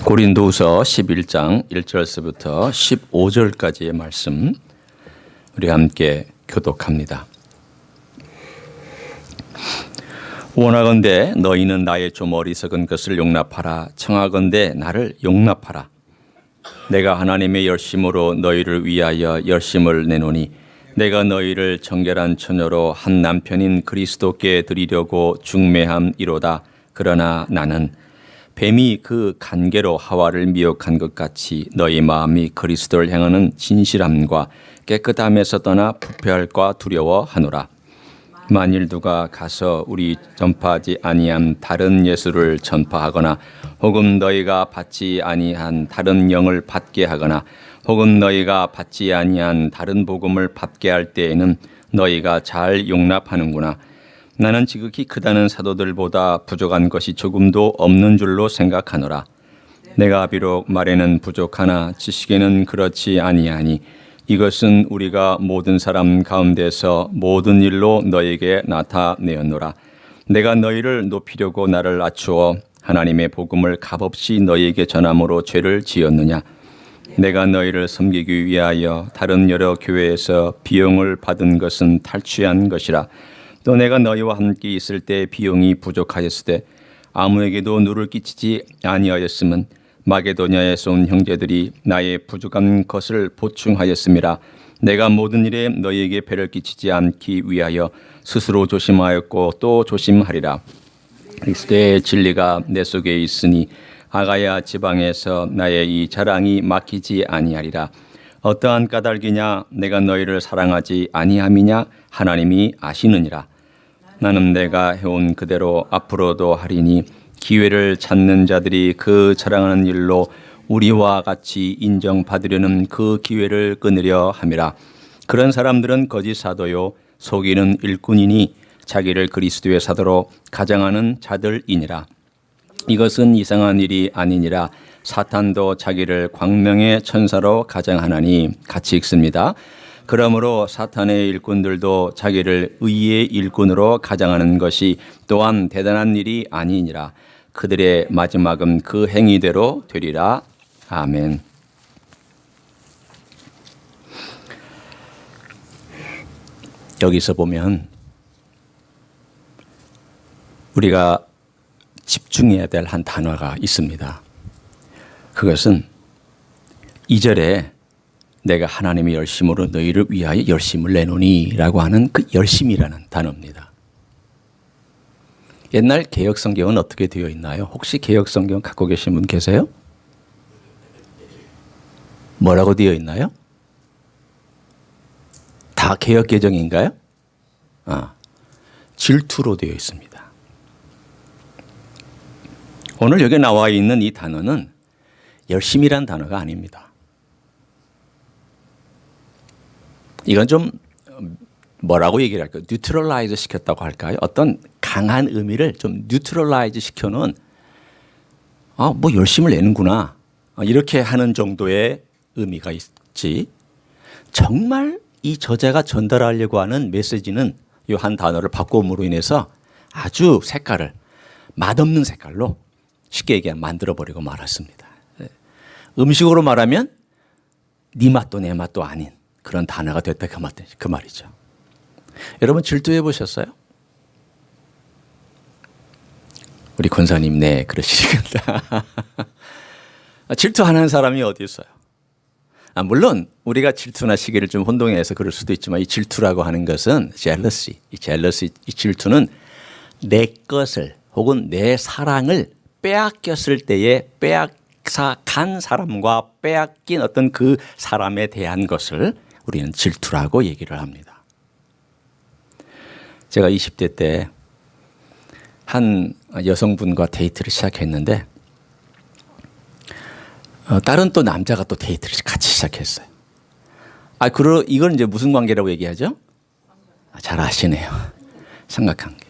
고린도후서 11장 1절서부터 15절까지의 말씀 우리 함께 교독합니다. 원하건대 너희는 나의 좀 어리석은 것을 용납하라. 청하건대 나를 용납하라. 내가 하나님의 열심으로 너희를 위하여 열심을 내노니 내가 너희를 정결한 처녀로 한 남편인 그리스도께 드리려고 중매함이로다. 그러나 나는 뱀이 그 간계로 하와를 미혹한 것 같이 너희 마음이 그리스도를 향하는 진실함과 깨끗함에서 떠나 부패할까 두려워하노라. 만일 누가 가서 우리 전파하지 아니한 다른 예수를 전파하거나 혹은 너희가 받지 아니한 다른 영을 받게 하거나 혹은 너희가 받지 아니한 다른 복음을 받게 할 때에는 너희가 잘 용납하는구나. 나는 지극히 크다는 사도들보다 부족한 것이 조금도 없는 줄로 생각하노라. 내가 비록 말에는 부족하나 지식에는 그렇지 아니하니 이것은 우리가 모든 사람 가운데서 모든 일로 너에게 나타내었노라. 내가 너희를 높이려고 나를 낮추어 하나님의 복음을 값없이 너희에게 전함으로 죄를 지었느냐. 내가 너희를 섬기기 위하여 다른 여러 교회에서 비용을 받은 것은 탈취한 것이라. 또 내가 너희와 함께 있을 때 비용이 부족하였을 때 아무에게도 누를 끼치지 아니하였음은 마게도냐에서 온 형제들이 나의 부족한 것을 보충하였음이라. 내가 모든 일에 너희에게 배를 끼치지 않기 위하여 스스로 조심하였고 또 조심하리라. 그리스도의 진리가 내 속에 있으니 아가야 지방에서 나의 이 자랑이 막히지 아니하리라. 어떠한 까닭이냐? 내가 너희를 사랑하지 아니함이냐? 하나님이 아시느니라. 나는 내가 해온 그대로 앞으로도 하리니 기회를 찾는 자들이 그 자랑하는 일로 우리와 같이 인정받으려는 그 기회를 끊으려 함이라. 그런 사람들은 거짓 사도요 속이는 일꾼이니 자기를 그리스도의 사도로 가장하는 자들이니라. 이것은 이상한 일이 아니니라. 사탄도 자기를 광명의 천사로 가장하나니 같이 읽습니다. 그러므로 사탄의 일꾼들도 자기를 의의 일꾼으로 가장하는 것이 또한 대단한 일이 아니니라. 그들의 마지막은 그 행위대로 되리라. 아멘. 여기서 보면 우리가 집중해야 될 한 단어가 있습니다. 그것은 2절에 내가 하나님의 열심으로 너희를 위하여 열심을 내노니 라고 하는 그 열심이라는 단어입니다. 옛날 개역성경은 어떻게 되어 있나요? 혹시 개역성경 갖고 계신 분 계세요? 뭐라고 되어 있나요? 다 개역개정인가요? 질투로 되어 있습니다. 오늘 여기 나와 있는 이 단어는 열심이란 단어가 아닙니다. 이건 좀 뭐라고 얘기를 할까요? 뉴트럴라이즈 시켰다고 할까요? 어떤 강한 의미를 좀 뉴트럴라이즈 시켜놓은 뭐 열심을 내는구나 이렇게 하는 정도의 의미가 있지, 정말 이 저자가 전달하려고 하는 메시지는 이 한 단어를 바꿈으로 인해서 아주 색깔을 맛없는 색깔로 쉽게 얘기하면 만들어버리고 말았습니다. 음식으로 말하면 네 맛도 내 맛도 아닌 그런 단어가 됐다 그 말이죠. 여러분 질투해 보셨어요? 우리 권사님 네 그러시겠다. 질투하는 사람이 어디 있어요? 물론 우리가 질투나 시기를 좀 혼동해서 그럴 수도 있지만 이 질투라고 하는 것은 이 질투는 내 것을 혹은 내 사랑을 빼앗겼을 때에 빼앗아간 사람과 빼앗긴 어떤 그 사람에 대한 것을 우리는 질투라고 얘기를 합니다. 제가 20대 때 한 여성분과 데이트를 시작했는데 다른 또 남자가 또 데이트를 같이 시작했어요. 이건 이제 무슨 관계라고 얘기하죠? 잘 아시네요. 삼각관계.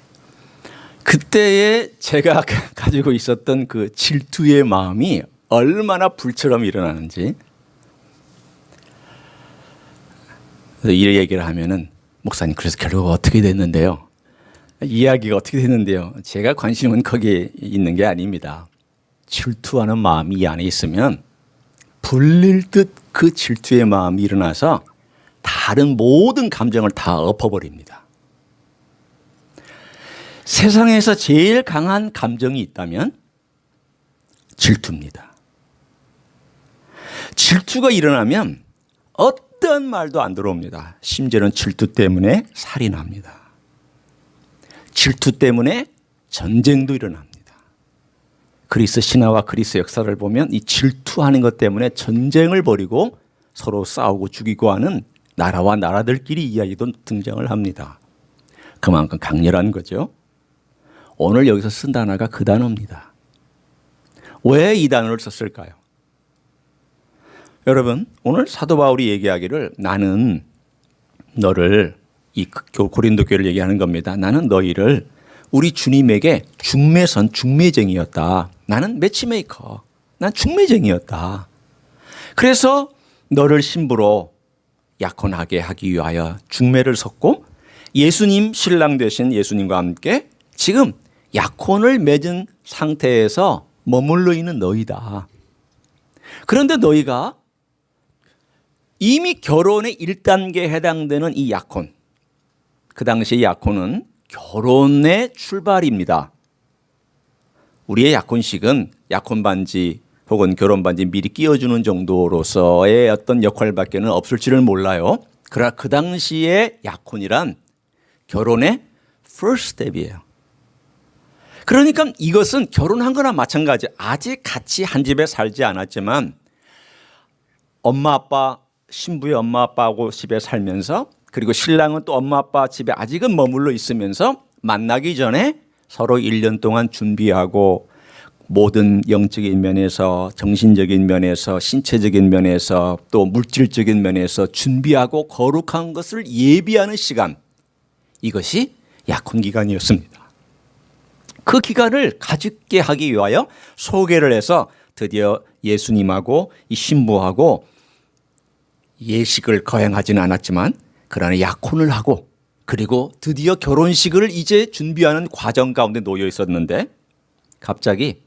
그때에 제가 가지고 있었던 그 질투의 마음이 얼마나 불처럼 일어나는지. 이 얘기를 하면은 목사님 그래서 결국 어떻게 됐는데요? 이야기가 어떻게 됐는데요? 제가 관심은 거기에 있는 게 아닙니다. 질투하는 마음이 이 안에 있으면 불릴 듯 그 질투의 마음이 일어나서 다른 모든 감정을 다 엎어버립니다. 세상에서 제일 강한 감정이 있다면 질투입니다. 질투가 일어나면 어떤 말도 안 들어옵니다. 심지어는 질투 때문에 살인합니다. 질투 때문에 전쟁도 일어납니다. 그리스 신화와 그리스 역사를 보면 이 질투하는 것 때문에 전쟁을 벌이고 서로 싸우고 죽이고 하는 나라와 나라들끼리 이야기도 등장을 합니다. 그만큼 강렬한 거죠. 오늘 여기서 쓴 단어가 그 단어입니다. 왜 이 단어를 썼을까요? 여러분, 오늘 사도 바울이 얘기하기를 나는 너를, 이 고린도 교회를 얘기하는 겁니다. 나는 너희를 우리 주님에게 중매선, 중매쟁이였다. 나는 매치메이커. 난 중매쟁이였다. 그래서 너를 신부로 약혼하게 하기 위하여 중매를 섰고 예수님 신랑 되신 예수님과 함께 지금 약혼을 맺은 상태에서 머물러 있는 너희다. 그런데 너희가 이미 결혼의 1단계에 해당되는 이 약혼, 그 당시의 약혼은 결혼의 출발입니다. 우리의 약혼식은 약혼반지 혹은 결혼반지 미리 끼워주는 정도로서의 어떤 역할밖에 없을지를 몰라요. 그러나 그 당시의 약혼이란 결혼의 first step이에요. 그러니까 이것은 결혼한 거나 마찬가지. 아직 같이 한 집에 살지 않았지만 엄마 아빠, 신부의 엄마 아빠하고 집에 살면서 그리고 신랑은 또 엄마 아빠 집에 아직은 머물러 있으면서 만나기 전에 서로 1년 동안 준비하고 모든 영적인 면에서 정신적인 면에서 신체적인 면에서 또 물질적인 면에서 준비하고 거룩한 것을 예비하는 시간, 이것이 약혼 기간이었습니다. 그 기간을 가지게 하기 위하여 소개를 해서 드디어 예수님하고 이 신부하고 예식을 거행하지는 않았지만 그러나 약혼을 하고 그리고 드디어 결혼식을 이제 준비하는 과정 가운데 놓여 있었는데 갑자기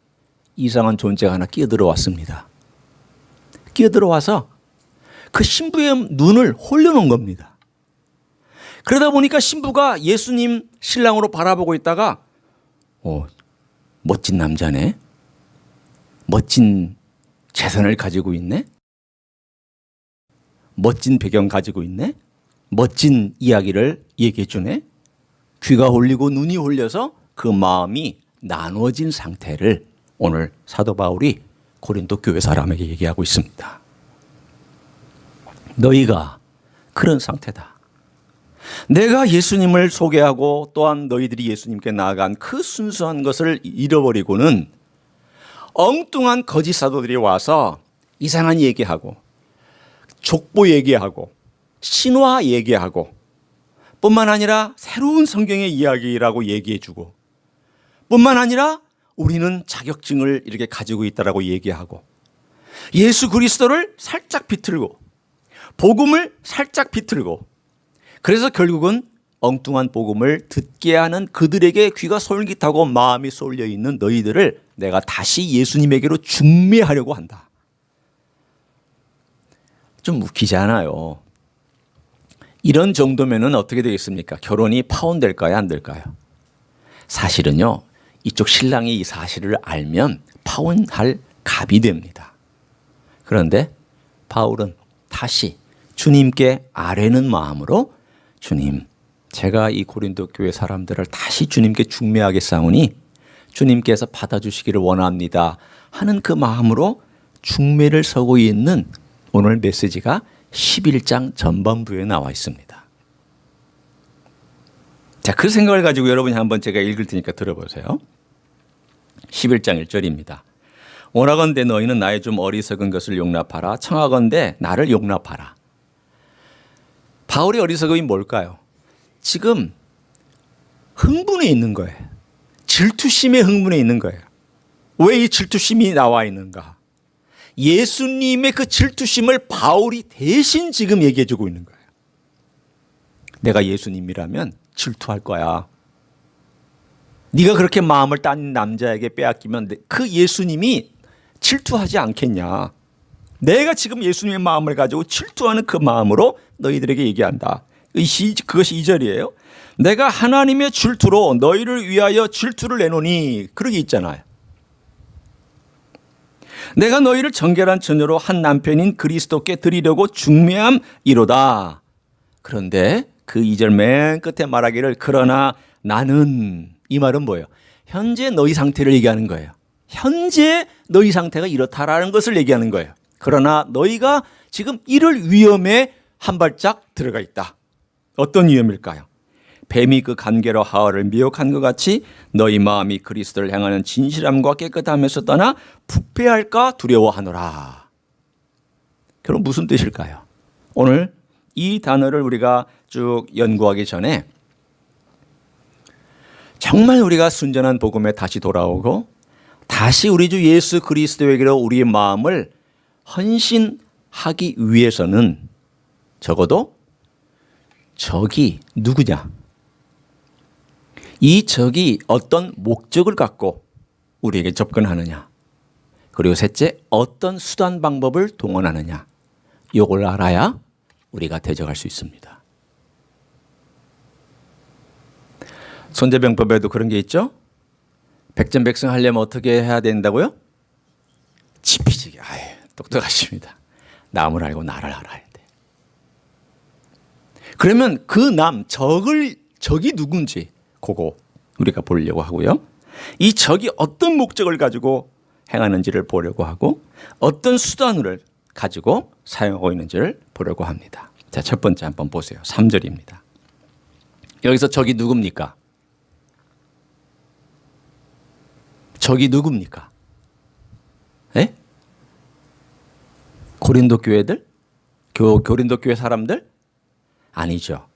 이상한 존재가 하나 끼어들어왔습니다. 끼어들어와서 그 신부의 눈을 홀려놓은 겁니다. 그러다 보니까 신부가 예수님 신랑으로 바라보고 있다가 멋진 남자네. 멋진 재산을 가지고 있네. 멋진 배경 가지고 있네. 멋진 이야기를 얘기해 주네. 귀가 홀리고 눈이 홀려서 그 마음이 나눠진 상태를 오늘 사도 바울이 고린도 교회 사람에게 얘기하고 있습니다. 너희가 그런 상태다. 내가 예수님을 소개하고 또한 너희들이 예수님께 나아간 그 순수한 것을 잃어버리고는 엉뚱한 거짓 사도들이 와서 이상한 얘기하고 족보 얘기하고 신화 얘기하고 뿐만 아니라 새로운 성경의 이야기라고 얘기해주고 뿐만 아니라 우리는 자격증을 이렇게 가지고 있다라고 얘기하고 예수 그리스도를 살짝 비틀고 복음을 살짝 비틀고 그래서 결국은 엉뚱한 복음을 듣게 하는 그들에게 귀가 솔깃하고 마음이 쏠려 있는 너희들을 내가 다시 예수님에게로 중매하려고 한다. 좀 웃기지 않아요? 이런 정도면은 어떻게 되겠습니까? 결혼이 파혼될까요? 안 될까요? 사실은요, 이쪽 신랑이 이 사실을 알면 파혼할 갑이 됩니다. 그런데 바울은 다시 주님께 아뢰는 마음으로 주님, 제가 이 고린도 교회 사람들을 다시 주님께 중매하겠사오니 주님께서 받아주시기를 원합니다 하는 그 마음으로 중매를 서고 있는 오늘 메시지가 11장 전반부에 나와 있습니다. 자, 그 생각을 가지고 여러분이 한번 제가 읽을 테니까 들어보세요. 11장 1절입니다. 원하건대 너희는 나의 좀 어리석은 것을 용납하라. 청하건대 나를 용납하라. 바울의 어리석음이 뭘까요? 지금 흥분해 있는 거예요. 질투심에 흥분해 있는 거예요. 왜 이 질투심이 나와 있는가? 예수님의 그 질투심을 바울이 대신 지금 얘기해 주고 있는 거예요. 내가 예수님이라면 질투할 거야. 네가 그렇게 마음을 딴 남자에게 빼앗기면 그 예수님이 질투하지 않겠냐. 내가 지금 예수님의 마음을 가지고 질투하는 그 마음으로 너희들에게 얘기한다. 그것이 2절이에요. 내가 하나님의 질투로 너희를 위하여 질투를 내노니, 그러게 있잖아요. 내가 너희를 정결한 처녀로 한 남편인 그리스도께 드리려고 중매함이로다. 그런데 그 2절 맨 끝에 말하기를 그러나 나는, 이 말은 뭐예요? 현재 너희 상태를 얘기하는 거예요. 현재 너희 상태가 이렇다라는 것을 얘기하는 거예요. 그러나 너희가 지금 이럴 위험에 한 발짝 들어가 있다. 어떤 위험일까요? 뱀이 그 간계로 하와를 미혹한 것 같이 너희 마음이 그리스도를 향하는 진실함과 깨끗함에서 떠나 부패할까 두려워하노라. 그럼 무슨 뜻일까요? 오늘 이 단어를 우리가 쭉 연구하기 전에 정말 우리가 순전한 복음에 다시 돌아오고 다시 우리 주 예수 그리스도에게로 우리의 마음을 헌신하기 위해서는 적어도 적이 누구냐? 이 적이 어떤 목적을 갖고 우리에게 접근하느냐? 그리고 셋째, 어떤 수단 방법을 동원하느냐? 이걸 알아야 우리가 대적할 수 있습니다. 손재병법에도 그런 게 있죠? 백전백승 하려면 어떻게 해야 된다고요? 지피지기. 똑똑하십니다. 남을 알고 나를 알아야 돼. 그러면 그 적이 누군지 그거 우리가 보려고 하고요. 이 적이 어떤 목적을 가지고 행하는지를 보려고 하고 어떤 수단을 가지고 사용하고 있는지를 보려고 합니다. 자, 첫 번째 한번 보세요. 3절입니다. 여기서 적이 누굽니까? 적이 누굽니까? 에? 고린도 교회들? 고린도 교회 사람들? 아니죠.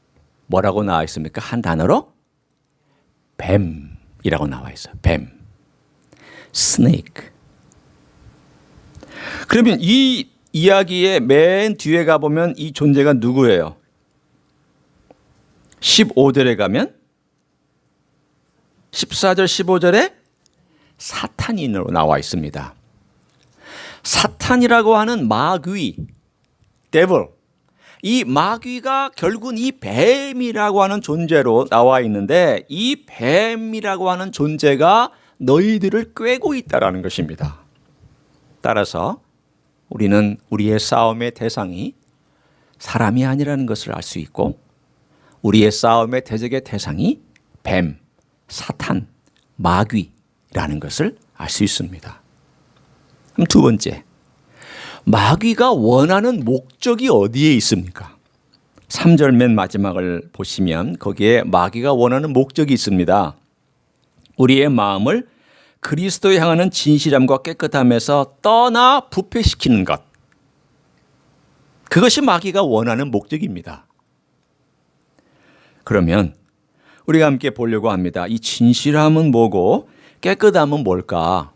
뭐라고 나와 있습니까? 한 단어로 뱀이라고 나와 있어요. 뱀. 스네이크. 그러면 이 이야기의 맨 뒤에 가보면 이 존재가 누구예요? 15절에 가면 14절 15절에 사탄인으로 나와 있습니다. 사탄이라고 하는 마귀, devil. 이 마귀가 결국은 이 뱀이라고 하는 존재로 나와 있는데 이 뱀이라고 하는 존재가 너희들을 꿰고 있다라는 것입니다. 따라서 우리는 우리의 싸움의 대상이 사람이 아니라는 것을 알 수 있고 우리의 싸움의 대적의 대상이 뱀, 사탄, 마귀라는 것을 알 수 있습니다. 그럼 두 번째, 마귀가 원하는 목적이 어디에 있습니까? 3절 맨 마지막을 보시면 거기에 마귀가 원하는 목적이 있습니다. 우리의 마음을 그리스도에 향하는 진실함과 깨끗함에서 떠나 부패시키는 것. 그것이 마귀가 원하는 목적입니다. 그러면 우리가 함께 보려고 합니다. 이 진실함은 뭐고 깨끗함은 뭘까?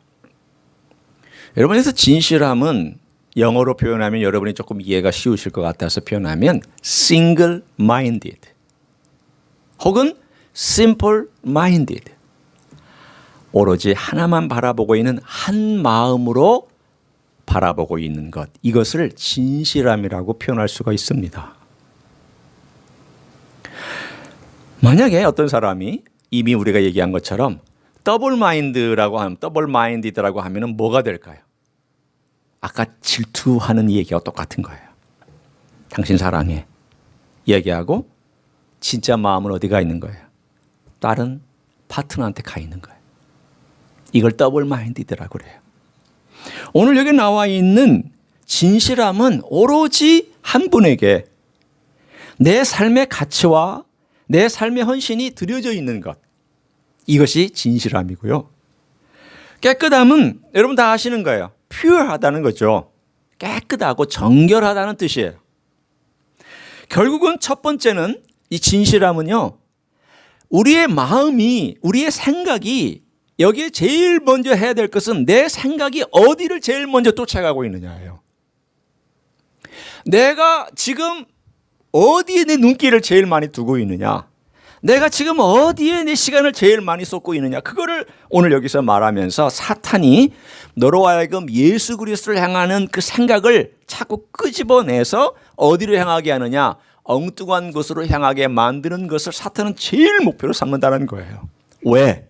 여러분, 그래서 진실함은 영어로 표현하면 여러분이 조금 이해가 쉬우실 것 같아서 표현하면 single-minded 혹은 simple-minded. 오로지 하나만 바라보고 있는 한 마음으로 바라보고 있는 것. 이것을 진실함이라고 표현할 수가 있습니다. 만약에 어떤 사람이 이미 우리가 얘기한 것처럼 더블마인드라고 하면 더블마인디드라고 하면은 뭐가 될까요? 아까 질투하는 얘기와 똑같은 거예요. 당신 사랑해 얘기하고 진짜 마음은 어디가 있는 거예요? 다른 파트너한테 가 있는 거예요. 이걸 더블마인디드라고 그래요. 오늘 여기 나와 있는 진실함은 오로지 한 분에게 내 삶의 가치와 내 삶의 헌신이 드려져 있는 것. 이것이 진실함이고요. 깨끗함은 여러분 다 아시는 거예요. pure하다는 거죠. 깨끗하고 정결하다는 뜻이에요. 결국은 첫 번째는 이 진실함은요. 우리의 마음이, 우리의 생각이 여기에 제일 먼저 해야 될 것은 내 생각이 어디를 제일 먼저 쫓아가고 있느냐예요. 내가 지금 어디에 내 눈길을 제일 많이 두고 있느냐. 내가 지금 어디에 내 시간을 제일 많이 쏟고 있느냐, 그거를 오늘 여기서 말하면서 사탄이 너로 하여금 예수 그리스도를 향하는 그 생각을 자꾸 끄집어내서 어디로 향하게 하느냐, 엉뚱한 곳으로 향하게 만드는 것을 사탄은 제일 목표로 삼는다는 거예요. 왜?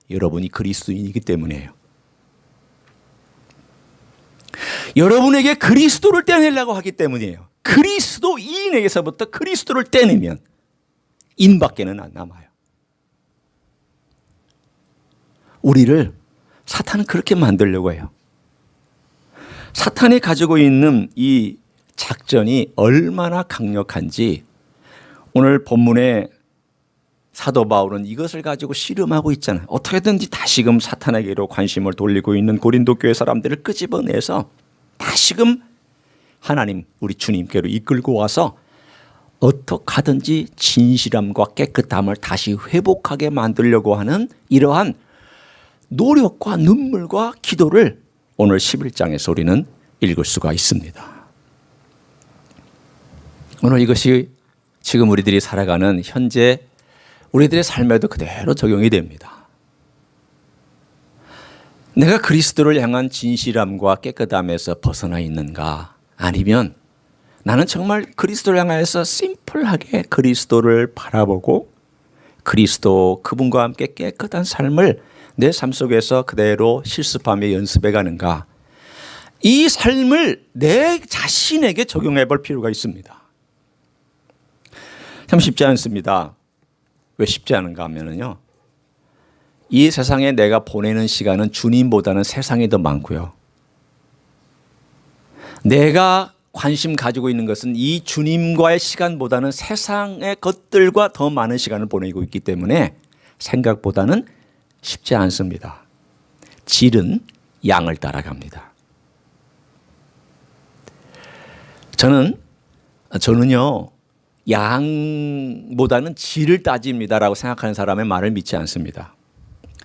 여러분이 그리스도인이기 때문이에요. 여러분에게 그리스도를 떼내려고 하기 때문이에요. 그리스도인에게서부터 그리스도를 떼내면 인밖에는 안 남아요. 우리를 사탄은 그렇게 만들려고 해요. 사탄이 가지고 있는 이 작전이 얼마나 강력한지 오늘 본문에 사도 바울은 이것을 가지고 씨름하고 있잖아요. 어떻게든지 다시금 사탄에게로 관심을 돌리고 있는 고린도 교회 사람들을 끄집어내서 다시금 하나님, 우리 주님께로 이끌고 와서 어떻게 하든지 진실함과 깨끗함을 다시 회복하게 만들려고 하는 이러한 노력과 눈물과 기도를 오늘 11장에서 우리는 읽을 수가 있습니다. 오늘 이것이 지금 우리들이 살아가는 현재 우리들의 삶에도 그대로 적용이 됩니다. 내가 그리스도를 향한 진실함과 깨끗함에서 벗어나 있는가? 아니면 나는 정말 그리스도를 향해서 심플하게 그리스도를 바라보고 그리스도 그분과 함께 깨끗한 삶을 내 삶 속에서 그대로 실습하며 연습해 가는가? 이 삶을 내 자신에게 적용해 볼 필요가 있습니다. 참 쉽지 않습니다. 왜 쉽지 않은가 하면요, 이 세상에 내가 보내는 시간은 주님보다는 세상이 더 많고요. 내가 관심 가지고 있는 것은 이 주님과의 시간보다는 세상의 것들과 더 많은 시간을 보내고 있기 때문에 생각보다는 쉽지 않습니다. 질은 양을 따라갑니다. 저는요, 양보다는 질을 따집니다라고 생각하는 사람의 말을 믿지 않습니다.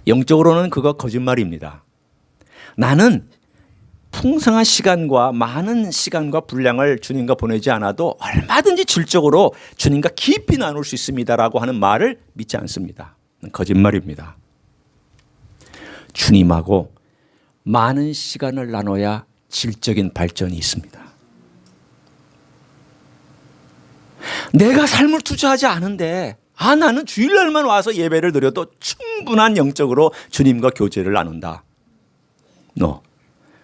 영적으로는 그거 거짓말입니다. 나는 풍성한 시간과 많은 시간과 분량을 주님과 보내지 않아도 얼마든지 질적으로 주님과 깊이 나눌 수 있습니다라고 하는 말을 믿지 않습니다. 거짓말입니다. 주님하고 많은 시간을 나눠야 질적인 발전이 있습니다. 내가 삶을 투자하지 않은데 나는 주일날만 와서 예배를 드려도 충분한 영적으로 주님과 교제를 나눈다.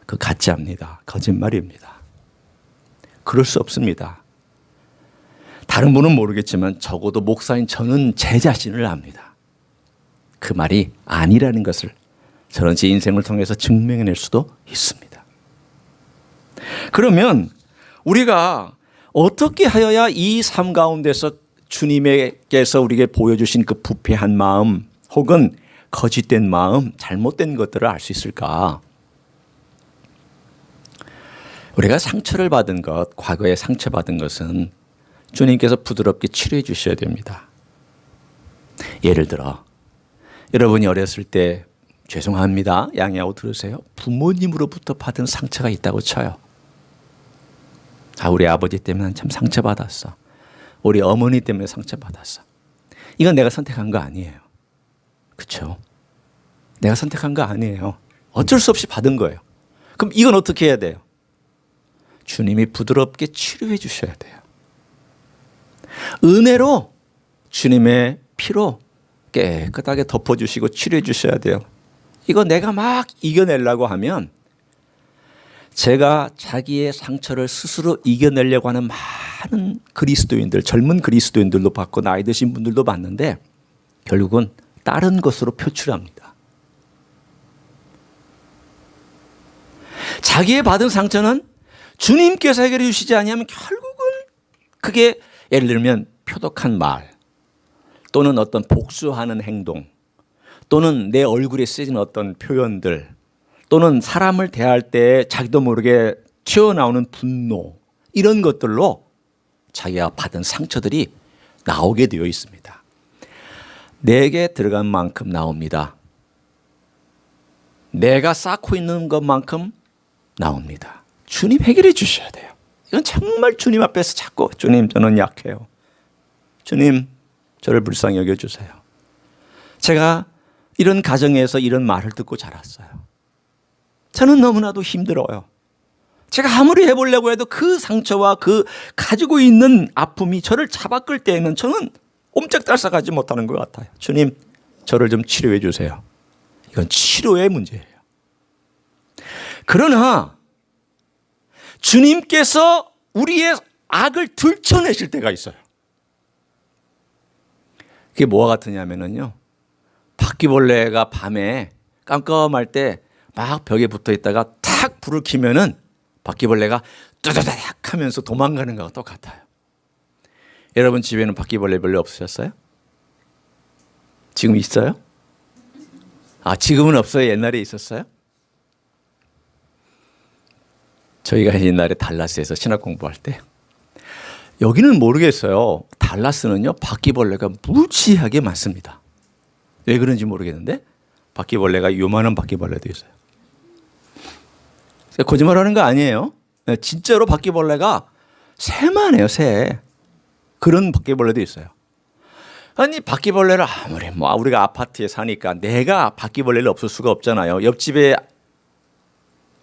그 가짜입니다. 거짓말입니다. 그럴 수 없습니다. 다른 분은 모르겠지만 적어도 목사인 저는 제 자신을 압니다. 그 말이 아니라는 것을 저는 제 인생을 통해서 증명해낼 수도 있습니다. 그러면 우리가 어떻게 하여야 이 삶 가운데서 주님께서 우리에게 보여주신 그 부패한 마음 혹은 거짓된 마음, 잘못된 것들을 알 수 있을까? 우리가 상처를 받은 것, 과거에 상처받은 것은 주님께서 부드럽게 치료해 주셔야 됩니다. 예를 들어 여러분이 어렸을 때 죄송합니다, 양해하고 들으세요, 부모님으로부터 받은 상처가 있다고 쳐요. 우리 아버지 때문에 참 상처받았어. 우리 어머니 때문에 상처받았어. 이건 내가 선택한 거 아니에요. 그렇죠? 내가 선택한 거 아니에요. 어쩔 수 없이 받은 거예요. 그럼 이건 어떻게 해야 돼요? 주님이 부드럽게 치료해 주셔야 돼요. 은혜로 주님의 피로 깨끗하게 덮어주시고 치료해 주셔야 돼요. 이거 내가 막 이겨내려고 하면 제가 자기의 상처를 스스로 이겨내려고 하는 많은 그리스도인들, 젊은 그리스도인들도 봤고 나이 드신 분들도 봤는데 결국은 다른 것으로 표출합니다. 자기의 받은 상처는 주님께서 해결해 주시지 아니하면 결국은 그게 예를 들면 표독한 말 또는 어떤 복수하는 행동 또는 내 얼굴에 쓰여진 어떤 표현들 또는 사람을 대할 때 자기도 모르게 튀어나오는 분노, 이런 것들로 자기가 받은 상처들이 나오게 되어 있습니다. 내게 들어간 만큼 나옵니다. 내가 쌓고 있는 것만큼 나옵니다. 주님 해결해 주셔야 돼요. 이건 정말 주님 앞에서 자꾸 주님 저는 약해요. 주님 저를 불쌍히 여겨주세요. 제가 이런 가정에서 이런 말을 듣고 자랐어요. 저는 너무나도 힘들어요. 제가 아무리 해보려고 해도 그 상처와 그 가지고 있는 아픔이 저를 잡아 끌 때에는 저는 옴짝달싹하지 못하는 것 같아요. 주님, 저를 좀 치료해 주세요. 이건 치료의 문제예요. 그러나 주님께서 우리의 악을 들춰내실 때가 있어요. 그게 뭐와 같으냐면요, 바퀴벌레가 밤에 깜깜할 때 막 벽에 붙어 있다가 탁 불을 켜면은 바퀴벌레가 뚜두다닥 하면서 도망가는 거와 똑같아요. 여러분 집에는 바퀴벌레 별로 없으셨어요? 지금 있어요? 지금은 없어요? 옛날에 있었어요? 저희가 옛날에 달라스에서 신학 공부할 때, 여기는 모르겠어요. 달라스는요, 바퀴벌레가 무지하게 많습니다. 왜 그런지 모르겠는데 바퀴벌레가 요만한 바퀴벌레도 있어요. 거짓말하는 거 아니에요. 진짜로 바퀴벌레가 새만 해요, 새. 그런 바퀴벌레도 있어요. 아니, 바퀴벌레를 아무리 우리가 아파트에 사니까 내가 바퀴벌레를 없을 수가 없잖아요. 옆집에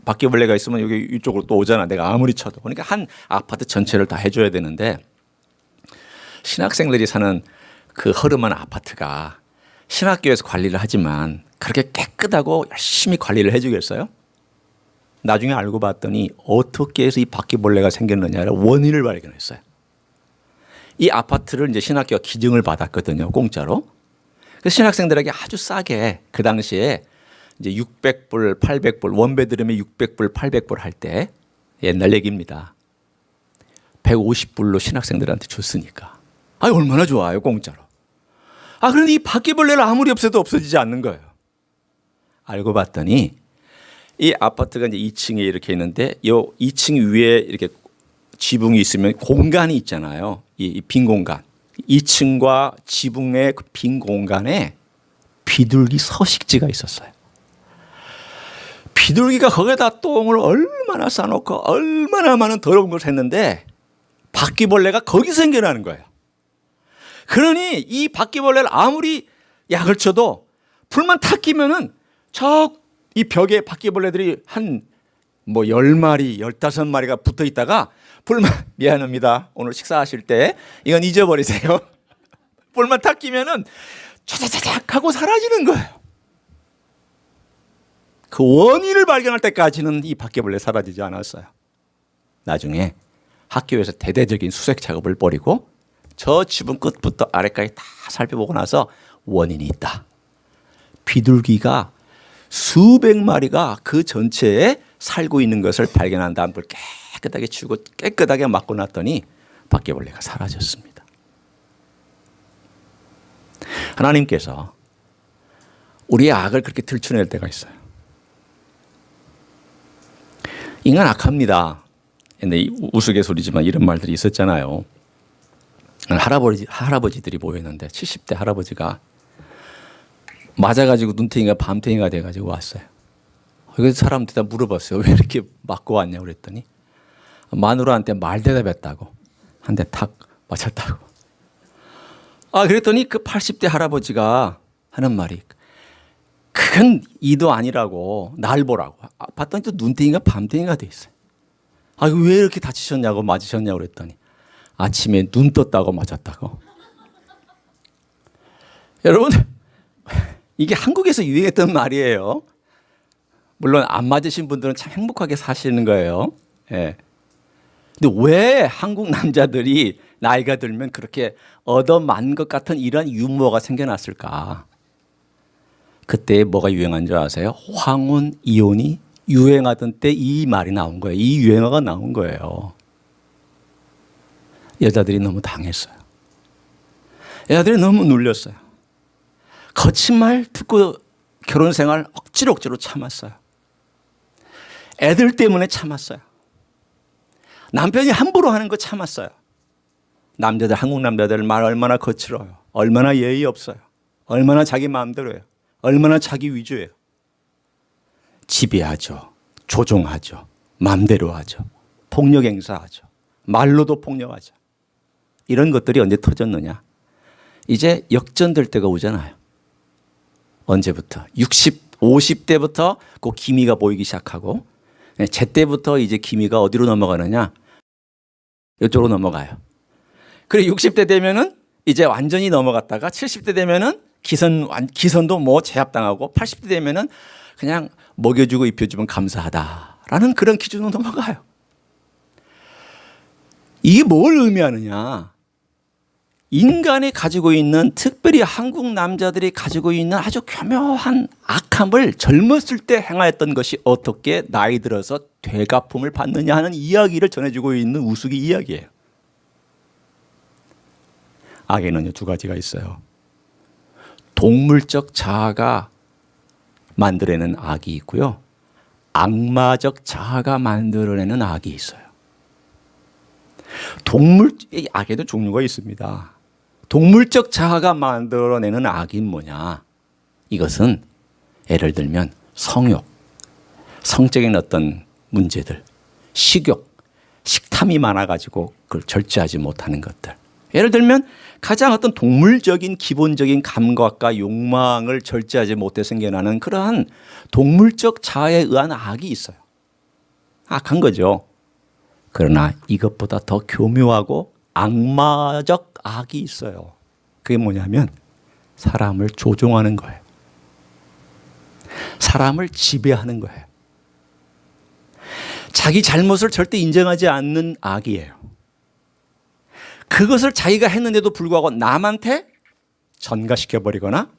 바퀴벌레가 있으면 여기 이쪽으로 또 오잖아. 내가 아무리 쳐도. 그러니까 한 아파트 전체를 다 해줘야 되는데, 신학생들이 사는 그 허름한 아파트가 신학교에서 관리를 하지만 그렇게 깨끗하고 열심히 관리를 해주겠어요? 나중에 알고 봤더니 어떻게 해서 이 바퀴벌레가 생겼느냐를 원인을 발견했어요. 이 아파트를 이제 신학교가 기증을 받았거든요, 공짜로. 그래서 신학생들에게 아주 싸게 그 당시에 이제 600불, 800불, 원베드룸에 600불, 800불 할 때, 옛날 얘기입니다. 150불로 신학생들한테 줬으니까. 얼마나 좋아요, 공짜로. 그런데 이 바퀴벌레를 아무리 없애도 없어지지 않는 거예요. 알고 봤더니 이 아파트가 이제 2층에 이렇게 있는데, 이 2층 위에 이렇게 지붕이 있으면 공간이 있잖아요. 이 빈 공간. 2층과 지붕의 그 빈 공간에 비둘기 서식지가 있었어요. 비둘기가 거기다 똥을 얼마나 싸놓고 얼마나 많은 더러운 걸 했는데 바퀴벌레가 거기서 생겨나는 거예요. 그러니 이 바퀴벌레를 아무리 약을 쳐도 불만 탁 끼면은 이 벽에 바퀴벌레들이 한 10마리, 15마리가 붙어 있다가 불만, 미안합니다. 오늘 식사하실 때 이건 잊어버리세요. 불만 탁 끼면은 차차차작 하고 사라지는 거예요. 그 원인을 발견할 때까지는 이 바퀴벌레 사라지지 않았어요. 나중에 학교에서 대대적인 수색 작업을 벌이고 저 지붕 끝부터 아래까지 다 살펴보고 나서 원인이 있다. 비둘기가 수백 마리가 그 전체에 살고 있는 것을 발견한 다음 그걸 깨끗하게 치우고 깨끗하게 막고 났더니 바퀴벌레가 사라졌습니다. 하나님께서 우리의 악을 그렇게 들춰낼 때가 있어요. 인간 악합니다. 근데 우스갯소리지만 이런 말들이 있었잖아요. 할아버지들이 모였는데 70대 할아버지가 맞아가지고 눈탱이가 밤탱이가 돼가지고 왔어요. 그래서 사람들이 물어봤어요. 왜 이렇게 맞고 왔냐고 그랬더니 마누라한테 말 대답했다고. 한 대 탁 맞았다고. 그랬더니 그 80대 할아버지가 하는 말이, 그건 이도 아니라고 날 보라고. 봤더니 또 눈탱이가 밤탱이가 돼 있어요. 왜 이렇게 다치셨냐고 맞으셨냐고 그랬더니 아침에 눈 떴다고 맞았다고. 여러분, 이게 한국에서 유행했던 말이에요. 물론 안 맞으신 분들은 참 행복하게 사시는 거예요. 예. 근데 왜 한국 남자들이 나이가 들면 그렇게 얻어만 것 같은 이런 유머가 생겨났을까? 그때 뭐가 유행한 줄 아세요? 황혼 이혼이 유행하던 때 이 말이 나온 거예요. 이 유행어가 나온 거예요. 여자들이 너무 당했어요. 여자들이 너무 눌렸어요. 거친 말 듣고 결혼 생활 억지로 참았어요. 애들 때문에 참았어요. 남편이 함부로 하는 거 참았어요. 남자들, 한국 남자들 말 얼마나 거칠어요. 얼마나 예의 없어요. 얼마나 자기 마음대로 해요. 얼마나 자기 위주예요. 지배하죠. 조종하죠. 마음대로 하죠. 폭력 행사하죠. 말로도 폭력하죠. 이런 것들이 언제 터졌느냐? 이제 역전될 때가 오잖아요. 언제부터? 60, 50대부터 그 기미가 보이기 시작하고 제때부터 이제 기미가 어디로 넘어가느냐? 이쪽으로 넘어가요. 그리고 60대 되면은 이제 완전히 넘어갔다가 70대 되면은 기선도 뭐 제압당하고 80대 되면은 그냥 먹여주고 입혀주면 감사하다라는 그런 기준으로 넘어가요. 이게 뭘 의미하느냐? 인간이 가지고 있는, 특별히 한국 남자들이 가지고 있는 아주 교묘한 악함을 젊었을 때 행하였던 것이 어떻게 나이 들어서 되갚음을 받느냐 하는 이야기를 전해주고 있는 우스갯 이야기예요. 악에는요, 두 가지가 있어요. 동물적 자아가 만들어내는 악이 있고요, 악마적 자아가 만들어내는 악이 있어요. 악에도 종류가 있습니다. 동물적 자아가 만들어내는 악이 뭐냐? 이것은 예를 들면 성욕, 성적인 어떤 문제들, 식욕, 식탐이 많아가지고 그걸 절제하지 못하는 것들. 예를 들면 가장 어떤 동물적인 기본적인 감각과 욕망을 절제하지 못해 생겨나는 그러한 동물적 자아에 의한 악이 있어요. 악한 거죠. 그러나 이것보다 더 교묘하고 악마적 악이 있어요. 그게 뭐냐면 사람을 조종하는 거예요. 사람을 지배하는 거예요. 자기 잘못을 절대 인정하지 않는 악이에요. 그것을 자기가 했는데도 불구하고 남한테 전가시켜버리거나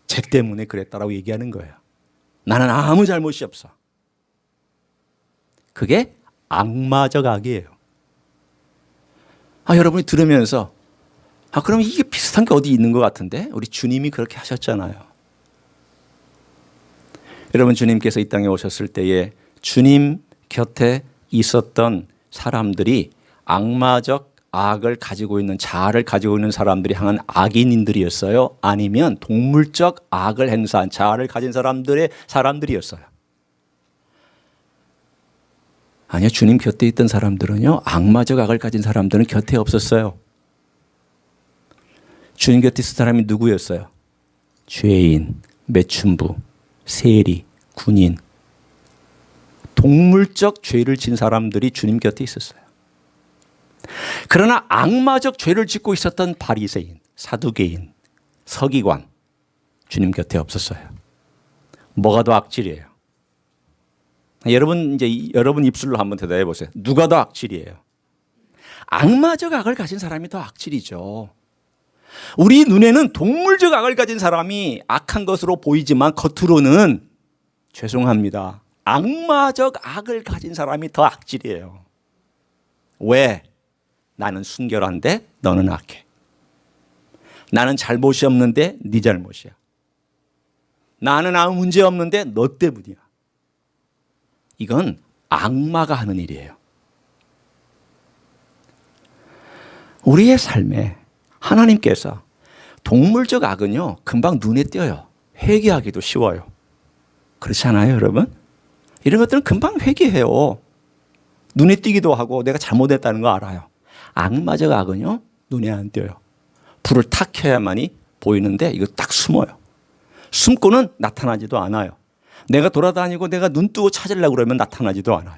쟤 때문에 그랬다라고 얘기하는 거예요. 나는 아무 잘못이 없어. 그게 악마적 악이에요. 여러분이 들으면서 그럼 이게 비슷한 게 어디 있는 것 같은데? 우리 주님이 그렇게 하셨잖아요. 여러분, 주님께서 이 땅에 오셨을 때에 주님 곁에 있었던 사람들이 악마적 악을 가지고 있는, 자아를 가지고 있는 사람들이 향한 악인들이었어요? 아니면 동물적 악을 행사한 자아를 가진 사람들이었어요? 아니요, 주님 곁에 있던 사람들은요, 악마적 악을 가진 사람들은 곁에 없었어요. 주님 곁에 있던 사람이 누구였어요? 죄인, 매춘부, 세리, 군인, 동물적 죄를 진 사람들이 주님 곁에 있었어요. 그러나 악마적 죄를 짓고 있었던 바리새인, 사두개인, 서기관, 주님 곁에 없었어요. 뭐가 더 악질이에요? 여러분 입술로 한번 대답해 보세요. 누가 더 악질이에요? 악마적 악을 가진 사람이 더 악질이죠. 우리 눈에는 동물적 악을 가진 사람이 악한 것으로 보이지만 겉으로는, 죄송합니다, 악마적 악을 가진 사람이 더 악질이에요. 왜? 나는 순결한데 너는 악해. 나는 잘못이 없는데 네 잘못이야. 나는 아무 문제 없는데 너 때문이야. 이건 악마가 하는 일이에요. 우리의 삶에 하나님께서 동물적 악은요, 금방 눈에 띄어요. 회개하기도 쉬워요. 그렇지 않아요, 여러분? 이런 것들은 금방 회개해요. 눈에 띄기도 하고 내가 잘못했다는 거 알아요. 악마적 악은요, 눈에 안 띄어요. 불을 탁 켜야만이 보이는데 이거 딱 숨어요. 숨고는 나타나지도 않아요. 내가 돌아다니고 내가 눈 뜨고 찾으려고 그러면 나타나지도 않아요.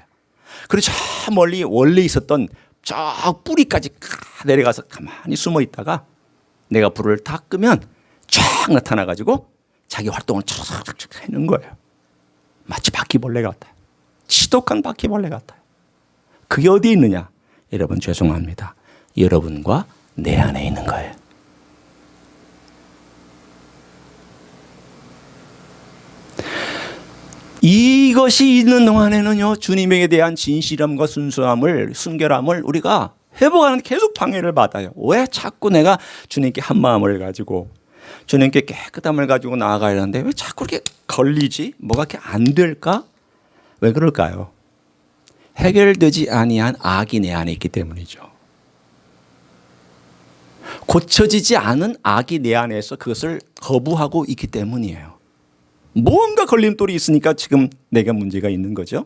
그리고 저 멀리 원래 있었던 저 뿌리까지 내려가서 가만히 숨어 있다가 내가 불을 다 끄면 쫙 나타나가지고 자기 활동을 촥촥촥 해는 거예요. 마치 바퀴벌레 같아요. 지독한 바퀴벌레 같아요. 그게 어디에 있느냐? 여러분, 죄송합니다. 여러분과 내 안에 있는 거예요. 이것이 있는 동안에는요, 주님에게 대한 진실함과 순결함을 우리가 회복하는 계속 방해를 받아요. 왜 자꾸 내가 주님께 한 마음을 가지고 주님께 깨끗함을 가지고 나아가야 하는데 왜 자꾸 이렇게 걸리지? 뭐가 이렇게 안 될까? 왜 그럴까요? 해결되지 아니한 악이 내 안에 있기 때문이죠. 고쳐지지 않은 악이 내 안에서 그것을 거부하고 있기 때문이에요. 뭔가 걸림돌이 있으니까 지금 내가 문제가 있는 거죠.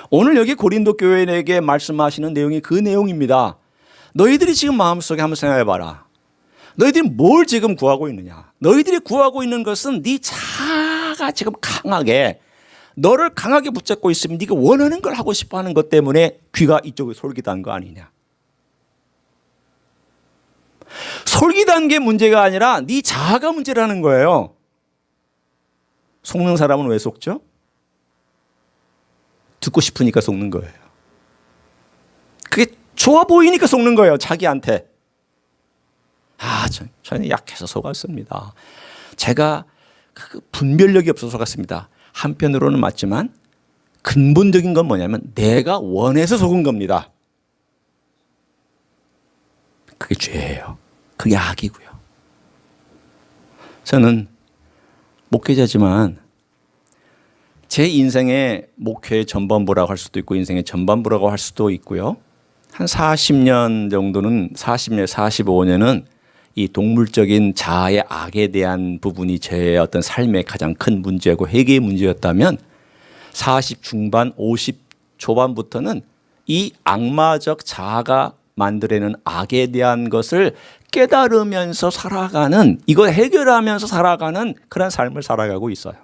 오늘 여기 고린도 교회에게 말씀하시는 내용이 그 내용입니다. 너희들이 지금 마음속에 한번 생각해 봐라. 너희들이 뭘 지금 구하고 있느냐? 너희들이 구하고 있는 것은 네 자아가 지금 강하게 너를 강하게 붙잡고 있으면 네가 원하는 걸 하고 싶어 하는 것 때문에 귀가 이쪽에 솔깃한 거 아니냐? 솔깃한 게 문제가 아니라 네 자아가 문제라는 거예요. 속는 사람은 왜 속죠? 듣고 싶으니까 속는 거예요. 그게 좋아 보이니까 속는 거예요. 자기한테. 저는 약해서 속았습니다. 제가 분별력이 없어서 속았습니다. 한편으로는 맞지만 근본적인 건 뭐냐면 내가 원해서 속은 겁니다. 그게 죄예요. 그게 악이고요. 저는 목회자지만 제 인생의 목회의 전반부라고 할 수도 있고 인생의 전반부라고 할 수도 있고요. 한 40년 정도는 40년, 45년은 이 동물적인 자아의 악에 대한 부분이 제 어떤 삶의 가장 큰 문제고 회개의 문제였다면 40 중반, 50 초반부터는 이 악마적 자아가 만들어내는 악에 대한 것을 깨달으면서 살아가는, 이걸 해결하면서 살아가는 그런 삶을 살아가고 있어요.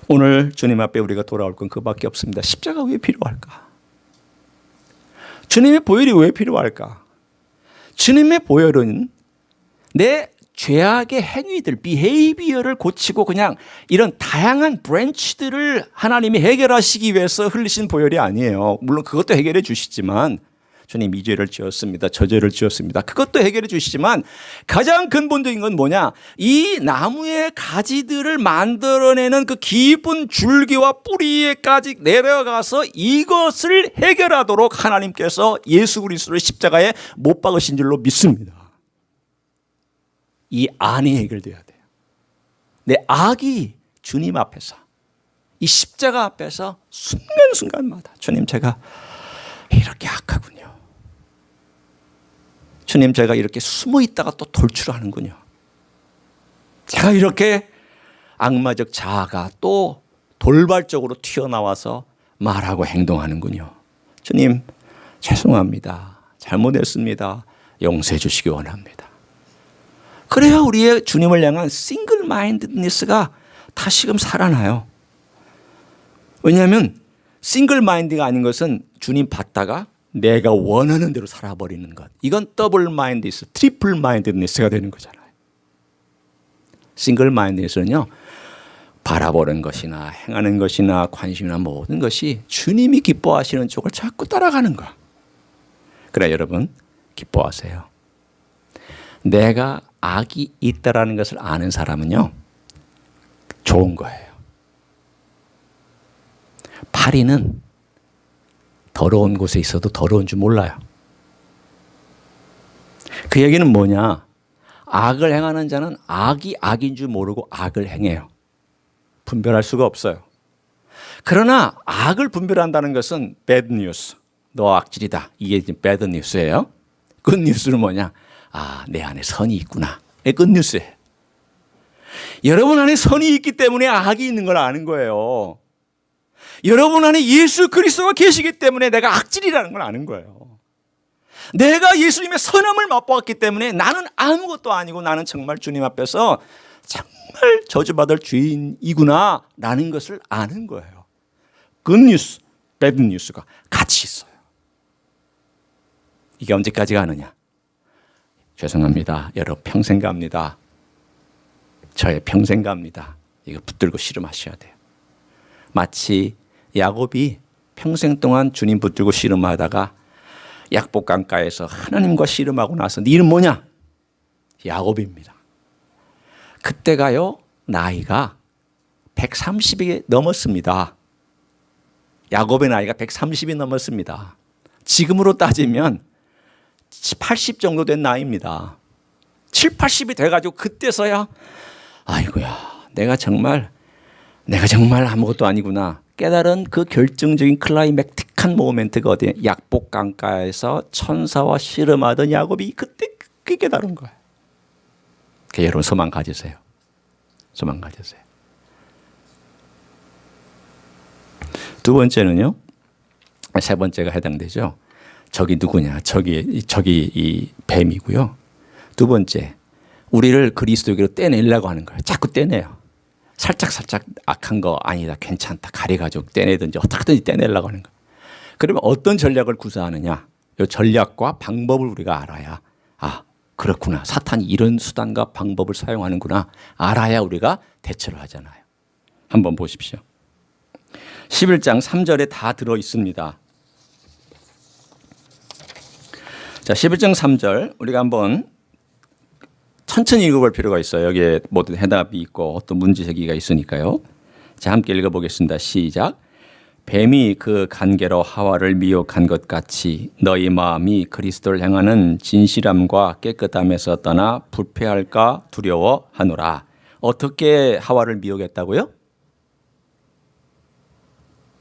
오늘 주님 앞에 우리가 돌아올 건 그밖에 없습니다. 십자가 왜 필요할까? 주님의 보혈이 왜 필요할까? 주님의 보혈은 내 죄악의 행위들, 비헤이비어를 고치고 그냥 이런 다양한 브랜치들을 하나님이 해결하시기 위해서 흘리신 보혈이 아니에요. 물론 그것도 해결해 주시지만 주님 이 죄를 지었습니다. 저 죄를 지었습니다. 그것도 해결해 주시지만 가장 근본적인 건 뭐냐? 이 나무의 가지들을 만들어내는 그 깊은 줄기와 뿌리에까지 내려가서 이것을 해결하도록 하나님께서 예수 그리스도를 십자가에 못 박으신 줄로 믿습니다. 이 안이 해결돼야 돼요. 내 악이 주님 앞에서, 이 십자가 앞에서 순간순간마다 주님 제가 이렇게 악하군요. 주님 제가 이렇게 숨어 있다가 또 돌출하는군요. 제가 이렇게 악마적 자아가 또 돌발적으로 튀어나와서 말하고 행동하는군요. 주님 죄송합니다. 잘못했습니다. 용서해 주시기 원합니다. 그래야 우리의 주님을 향한 싱글 마인드니스가 다시금 살아나요. 왜냐하면 싱글 마인드가 아닌 것은 주님 받다가 내가 원하는 대로 살아버리는 것. 이건 더블 마인드니스, 트리플 마인드니스가 되는 거잖아요. 싱글 마인드니스는요, 바라보는 것이나 행하는 것이나 관심이나 모든 것이 주님이 기뻐하시는 쪽을 자꾸 따라가는 거야. 그래 여러분 기뻐하세요. 내가 악이 있다라는 것을 아는 사람은요, 좋은 거예요. 파리는 더러운 곳에 있어도 더러운 줄 몰라요. 그 얘기는 뭐냐? 악을 행하는 자는 악이 악인 줄 모르고 악을 행해요. 분별할 수가 없어요. 그러나 악을 분별한다는 것은 bad news. 너 악질이다. 이게 bad news예요. good news는 뭐냐? 내 안에 선이 있구나. 이게 good news예요. 여러분 안에 선이 있기 때문에 악이 있는 걸 아는 거예요. 여러분 안에 예수 그리스도가 계시기 때문에 내가 악질이라는 걸 아는 거예요. 내가 예수님의 선함을 맛보았기 때문에 나는 아무것도 아니고 나는 정말 주님 앞에서 정말 저주받을 죄인이구나 라는 것을 아는 거예요. good news, bad news가 같이 있어요. 이게 언제까지 가느냐? 죄송합니다. 여러분 평생 갑니다. 저의 평생 갑니다. 이거 붙들고 씨름하셔야 돼요. 마치 야곱이 평생 동안 주님 붙들고 씨름하다가 약복 강가에서 하나님과 씨름하고 나서 네 이름 뭐냐? 야곱입니다. 그때가요 나이가 130이 넘었습니다. 야곱의 나이가 130이 넘었습니다. 지금으로 따지면 80 정도 된 나이입니다. 7, 80이 돼가지고 그때서야 아이고야 내가 정말 아무것도 아니구나 깨달은 그 결정적인 클라이맥틱한 모멘트가 어디에 약복 강가에서 천사와 씨름하던 야곱이 그때 그게 깨달은 거예요. 여러분 소망 가지세요. 소망 가지세요. 두 번째는요. 세 번째가 해당되죠. 적이 누구냐? 적이 이 뱀이고요. 두 번째, 우리를 그리스도에게로 떼내려고 하는 거예요. 자꾸 떼내요. 살짝 악한 거 아니다, 괜찮다, 가려가지고 떼내든지 어떻게든지 떼내려고 하는 거예요. 그러면 어떤 전략을 구사하느냐? 이 전략과 방법을 우리가 알아야, 아, 그렇구나, 사탄이 이런 수단과 방법을 사용하는구나 알아야 우리가 대처를 하잖아요. 한번 보십시오. 11장 3절에 다 들어 있습니다. 자, 11장 3절 우리가 한번 천천히 읽어볼 필요가 있어요. 여기에 모든 해답이 있고 또 문제 제기가 있으니까요. 자, 함께 읽어보겠습니다. 시작. 뱀이 그 간계로 하와를 미혹한 것 같이 너희 마음이 그리스도를 향하는 진실함과 깨끗함에서 떠나 부패할까 두려워하노라. 어떻게 하와를 미혹했다고요?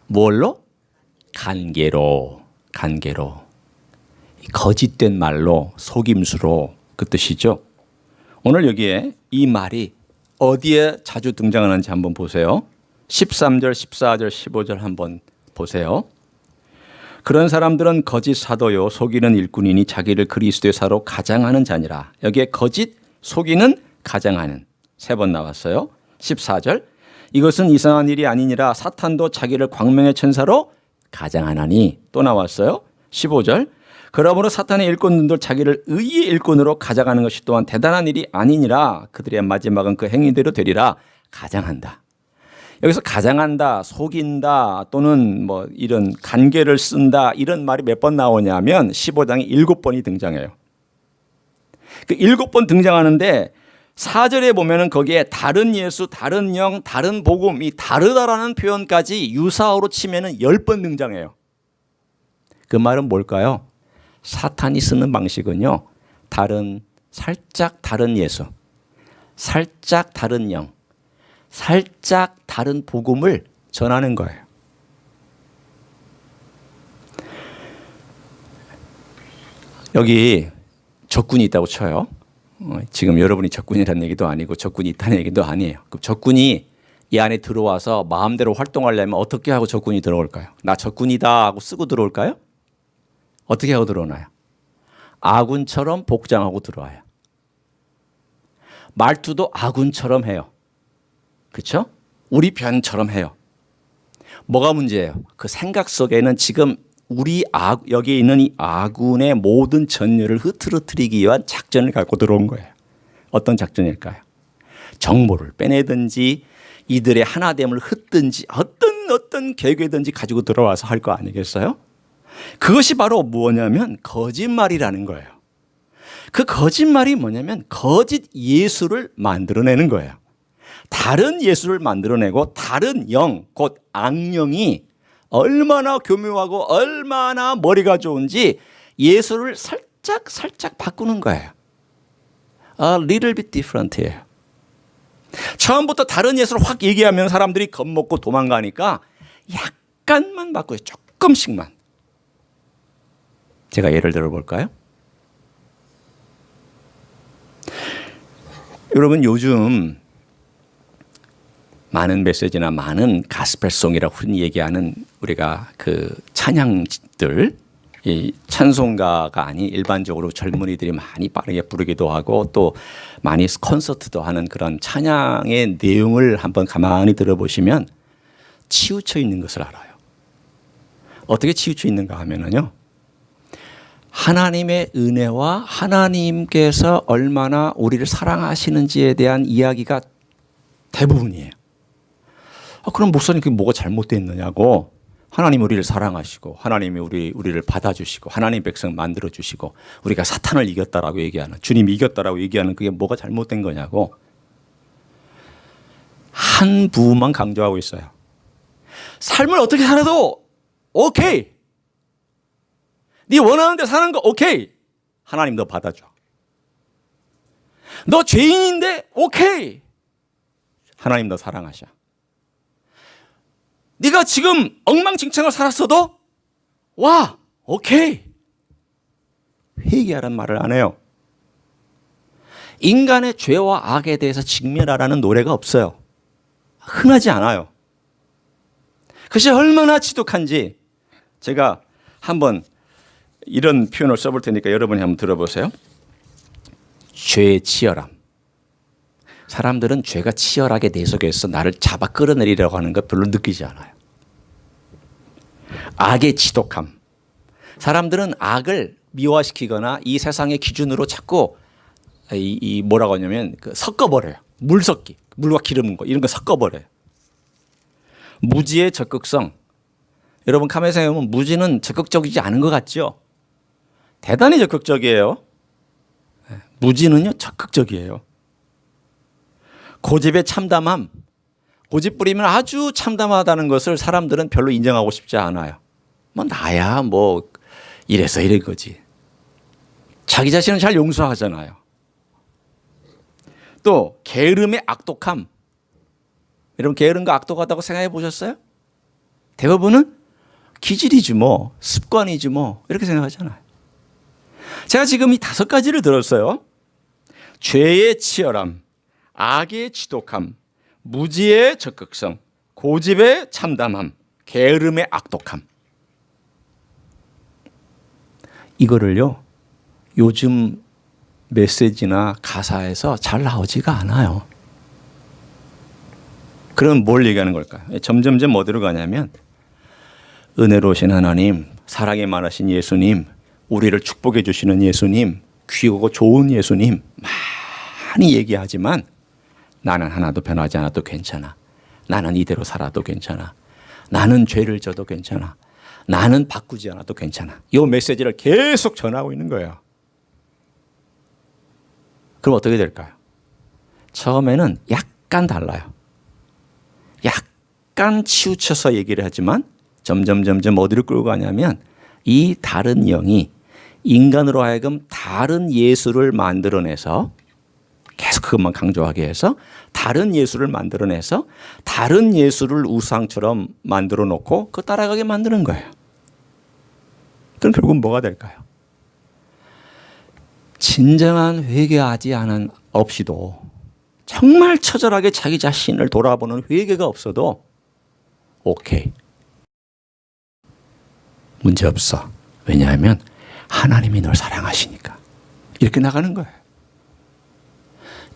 뭘로? 간계로. 거짓된 말로, 속임수로, 그 뜻이죠. 오늘 여기에 이 말이 어디에 자주 등장하는지 한번 보세요. 13절, 14절, 15절 한번 보세요. 그런 사람들은 거짓 사도요 속이는 일꾼이니 자기를 그리스도의 사로 가장하는 자니라. 여기에 거짓, 속이는, 가장하는 세 번 나왔어요. 14절, 이것은 이상한 일이 아니니라 사탄도 자기를 광명의 천사로 가장하나니, 또 나왔어요. 15절, 그러므로 사탄의 일꾼들도 자기를 의의 일꾼으로 가장하는 것이 또한 대단한 일이 아니니라 그들의 마지막은 그 행위대로 되리라. 가장한다. 여기서 가장한다, 속인다, 또는 뭐 이런 간계를 쓴다, 이런 말이 몇 번 나오냐면 15장에 7번이 등장해요. 그 7번 등장하는데 4절에 보면은 거기에 다른 예수, 다른 영, 다른 복음, 이 다르다라는 표현까지 유사어로 치면은 10번 등장해요. 그 말은 뭘까요? 사탄이 쓰는 방식은요, 살짝 다른 예수, 살짝 다른 영, 살짝 다른 복음을 전하는 거예요. 여기 적군이 있다고 쳐요. 지금 여러분이 적군이라는 얘기도 아니고 적군이 있다는 얘기도 아니에요. 그럼 적군이 이 안에 들어와서 마음대로 활동하려면 어떻게 하고 적군이 들어올까요? 나 적군이다 하고 쓰고 들어올까요? 어떻게 하고 들어오나요? 아군처럼 복장하고 들어와요. 말투도 아군처럼 해요. 그렇죠? 우리 편처럼 해요. 뭐가 문제예요? 그 생각 속에는 지금 여기 있는 이 아군의 모든 전율을 흐트러뜨리기 위한 작전을 갖고 들어온 거예요. 어떤 작전일까요? 정보를 빼내든지 이들의 하나됨을 흩든지 어떤 계획이든지 가지고 들어와서 할 거 아니겠어요? 그것이 바로 뭐냐면 거짓말이라는 거예요. 그 거짓말이 뭐냐면 거짓 예수를 만들어내는 거예요. 다른 예수를 만들어내고 다른 영, 곧 악령이 얼마나 교묘하고 얼마나 머리가 좋은지 예수를 살짝 바꾸는 거예요. A little bit different예요. 처음부터 다른 예수를 확 얘기하면 사람들이 겁먹고 도망가니까 약간만 바꿔요. 조금씩만. 제가 예를 들어 볼까요? 여러분, 요즘 많은 메시지나 많은 가스펠송이라고 흔히 얘기하는 우리가 그 찬양들, 이 찬송가가 아닌 일반적으로 젊은이들이 많이 빠르게 부르기도 하고 또 많이 콘서트도 하는 그런 찬양의 내용을 한번 가만히 들어보시면 치우쳐 있는 것을 알아요. 어떻게 치우쳐 있는가 하면은요, 하나님의 은혜와 하나님께서 얼마나 우리를 사랑하시는지에 대한 이야기가 대부분이에요. 그럼 목사님 그게 뭐가 잘못됐느냐고. 하나님 우리를 사랑하시고 하나님이 우리를 받아주시고 하나님 백성 만들어주시고 우리가 사탄을 이겼다라고 얘기하는, 주님이 이겼다라고 얘기하는 그게 뭐가 잘못된 거냐고 한 부분만 강조하고 있어요. 삶을 어떻게 살아도 오케이. 네 원하는 데 사는 거 오케이. 하나님 너 받아줘. 너 죄인인데 오케이. 하나님 너 사랑하셔. 네가 지금 엉망진창을 살았어도 와 오케이. 회개하라는 말을 안 해요. 인간의 죄와 악에 대해서 직면하라는 노래가 없어요. 흔하지 않아요. 그것이 얼마나 지독한지 제가 한번 이런 표현을 써볼 테니까 여러분이 한번 들어보세요. 죄의 치열함. 사람들은 죄가 치열하게 내 속에서 나를 잡아 끌어내리려고 하는 거 별로 느끼지 않아요. 악의 지독함. 사람들은 악을 미화시키거나 이 세상의 기준으로 자꾸 뭐라고 하냐면 섞어버려요. 물 섞기. 물과 기름 거 이런 거 섞어버려요. 무지의 적극성. 여러분 가만히 생각해보면 무지는 적극적이지 않은 것 같죠? 대단히 적극적이에요. 무지는요 적극적이에요. 고집의 참담함. 고집 부리면 아주 참담하다는 것을 사람들은 별로 인정하고 싶지 않아요. 뭐 나야 뭐 이래서 이런 거지. 자기 자신은 잘 용서하잖아요. 또 게으름의 악독함. 여러분 게으름과 악독하다고 생각해 보셨어요? 대부분은 기질이지 뭐 습관이지 뭐 이렇게 생각하잖아요. 제가 지금 이 5가지를 들었어요. 죄의 치열함, 악의 지독함, 무지의 적극성, 고집의 참담함, 게으름의 악독함. 이거를요 요즘 메시지나 가사에서 잘 나오지가 않아요. 그럼 뭘 얘기하는 걸까요? 점점점 어디로 가냐면 은혜로우신 하나님, 사랑이 많으신 예수님, 우리를 축복해 주시는 예수님, 귀하고 좋은 예수님 많이 얘기하지만 나는 하나도 변하지 않아도 괜찮아. 나는 이대로 살아도 괜찮아. 나는 죄를 져도 괜찮아. 나는 바꾸지 않아도 괜찮아. 이 메시지를 계속 전하고 있는 거예요. 그럼 어떻게 될까요? 처음에는 약간 달라요. 약간 치우쳐서 얘기를 하지만 점점 어디로 끌고 가냐면 이 다른 영이 인간으로 하여금 다른 예수를 만들어내서 계속 그것만 강조하게 해서 다른 예수를 만들어내서 다른 예수를 우상처럼 만들어 놓고 그 따라가게 만드는 거예요. 그럼 결국은 뭐가 될까요? 진정한 회개하지 않은 없이도 정말 처절하게 자기 자신을 돌아보는 회개가 없어도 오케이. 문제 없어. 왜냐하면 하나님이 널 사랑하시니까. 이렇게 나가는 거예요.